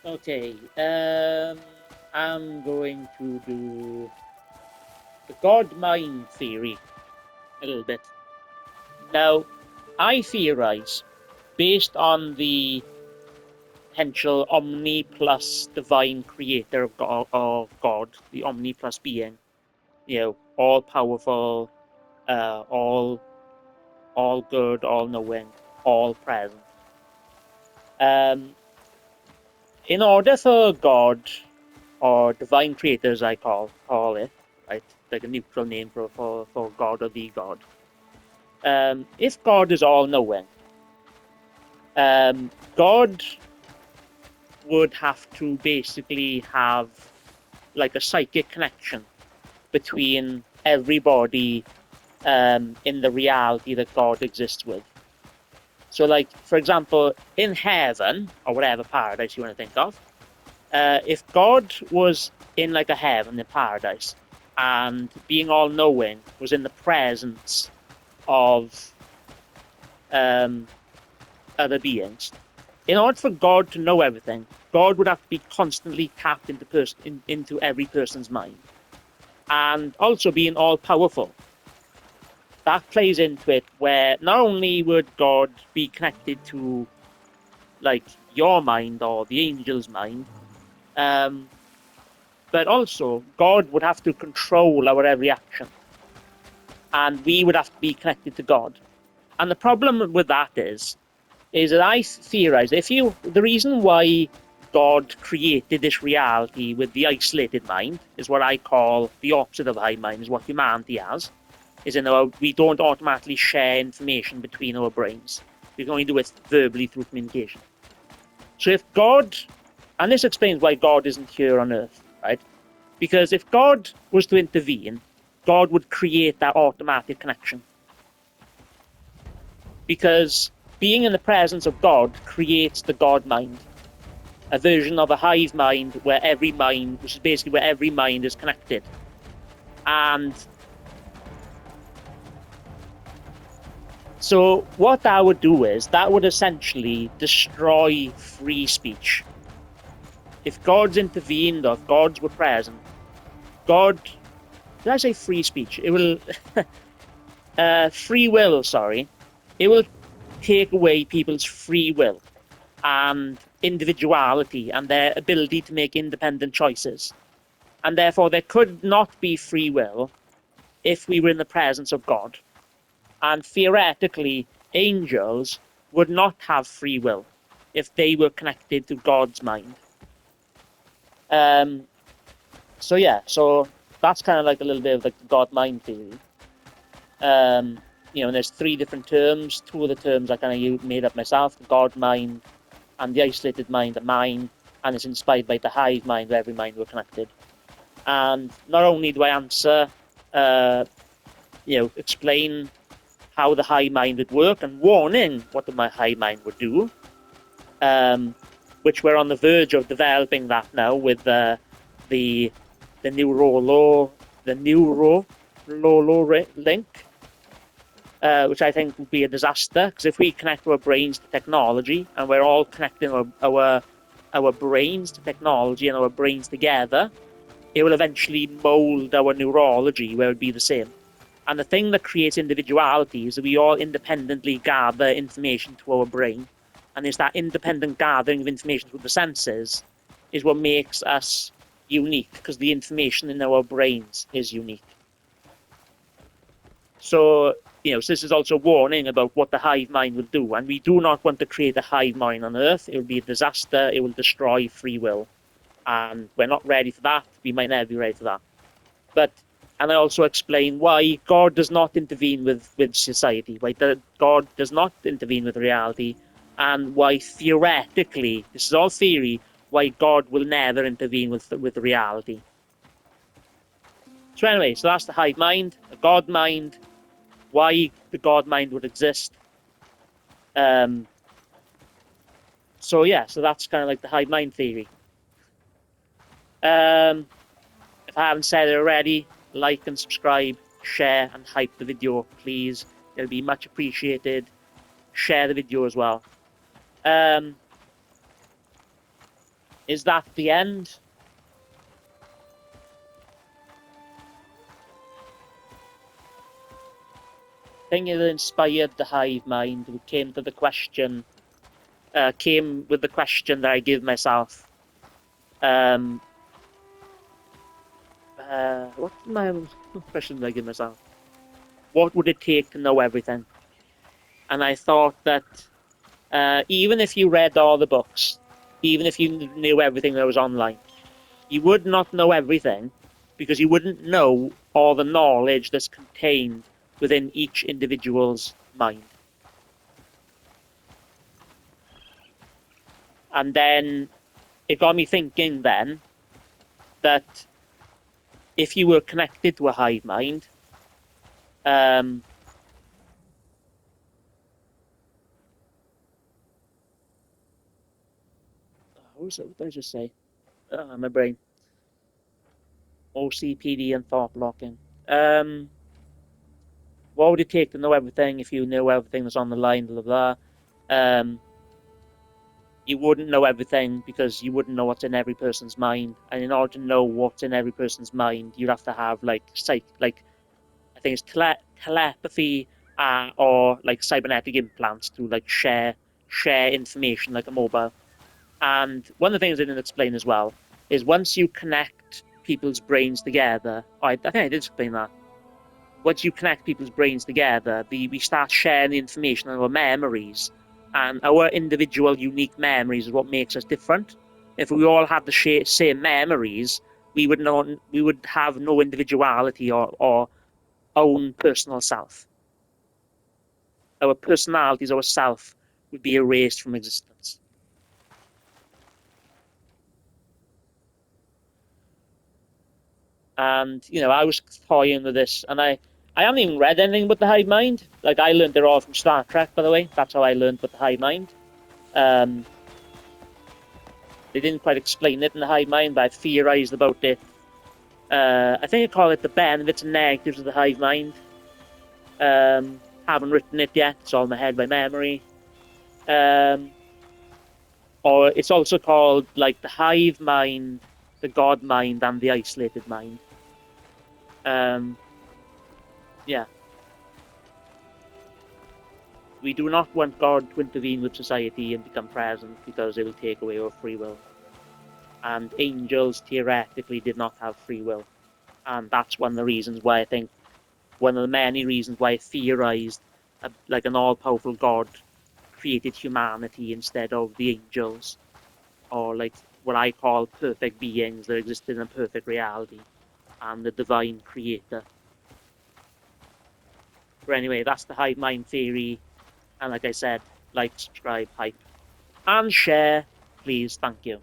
Okay, I'm going to do the God mind theory a little bit. Now, I theorize, based on the potential omni plus divine creator of God, the omni plus being, all powerful, all good, all knowing, all present. Um, in order for God or divine creators, I call it, right, like a neutral name for God or the God. If God is all knowing, God would have to basically have like a psychic connection between everybody in the reality that God exists with. So, like, for example, in heaven, or whatever paradise you want to think of, if God was in like a heaven, in paradise, and being all knowing was in the presence of um, other beings, in order for God to know everything, God would have to be constantly tapped into every person's mind, and also being all powerful. That plays into it, where not only would God be connected to like your mind or the angel's mind, um, but also God would have to control our every action, and we would have to be connected to God. And the problem with that is that I theorize the reason why God created this reality with the isolated mind is what I call the opposite of hive mind, is what humanity has. Is we don't automatically share information between our brains. We can only do it verbally through communication. So if God, and this explains why God isn't here on Earth, right? Because if God was to intervene, God would create that automatic connection. Because being in the presence of God creates the God mind, a version of a hive mind which is basically where every mind is connected. And so what that would do is that would essentially destroy free speech. If God's intervened or if Gods were present, God, did I say free speech? It will, free will, sorry. It will take away people's free will and individuality and their ability to make independent choices. And therefore, there could not be free will if we were in the presence of God. And theoretically, angels would not have free will if they were connected to God's mind. Um, so that's kind of like a little bit of like the God mind theory. And there's three different terms. Two of the terms I kind of made up myself: the God mind and the isolated mind, the mind, and it's inspired by the hive mind, where every mind were connected. And not only do I answer, explain how the hive mind would work and warning what the hive mind would do, which we're on the verge of developing that now with the neuro link, which I think would be a disaster, because if we connect our brains to technology and we're all connecting our brains to technology and our brains together, it will eventually mold our neurology where it would be the same. And the thing that creates individuality is that we all independently gather information to our brain. And it's that independent gathering of information through the senses is what makes us unique, because the information in our brains is unique. So, so this is also a warning about what the hive mind will do. And we do not want to create a hive mind on Earth. It will be a disaster. It will destroy free will. And we're not ready for that. We might never be ready for that. And I also explain why God does not intervene with society, why God does not intervene with reality, and why theoretically, this is all theory, why God will never intervene with reality. So anyway, so that's the hive mind, the God mind, why the God mind would exist. So that's kind of like the hive mind theory. If I haven't said it already, like and subscribe, share and hype the video, please. It'll be much appreciated. Share the video as well. Is that the end? Thing that inspired the hive mind came with the question that I give myself. What question did I give myself? What would it take to know everything? And I thought that even if you read all the books, even if you knew everything that was online, you would not know everything because you wouldn't know all the knowledge that's contained within each individual's mind. And then it got me thinking then that if you were connected to a hive mind, um, what did I just say? My brain. OCPD and thought blocking. Um, what would it take to know everything if you knew everything that's on the line, blah, blah, blah. You wouldn't know everything because you wouldn't know what's in every person's mind. And in order to know what's in every person's mind, you'd have to have I think it's telepathy or like cybernetic implants to like share information like a mobile. And one of the things I didn't explain as well is once you connect people's brains together, I think I did explain that once you connect people's brains together, we start sharing the information and our memories. And our individual, unique memories is what makes us different. If we all had the same memories, we would have no individuality or own personal self. Our personalities, our self, would be erased from existence. And I was toying with this, and I haven't even read anything but the Hive Mind. Like I learned it all from Star Trek, by the way. That's how I learned about the Hive Mind. Um, They didn't quite explain it in the hive mind, but I theorized about it. I think I call it the benefits and negatives of the hive mind. Haven't written it yet; it's all in my head by memory. Um, or it's also called like the hive mind, the God mind, and the isolated mind. Um, yeah, we do not want God to intervene with society and become present because it will take away our free will. And angels theoretically did not have free will, and that's one of the reasons why I think one of the many reasons why I theorized like an all-powerful God created humanity instead of the angels, or like what I call perfect beings that exist in a perfect reality, and the divine creator. But anyway, that's the hive mind theory, and like I said, like, subscribe, hype, and share, please. Thank you.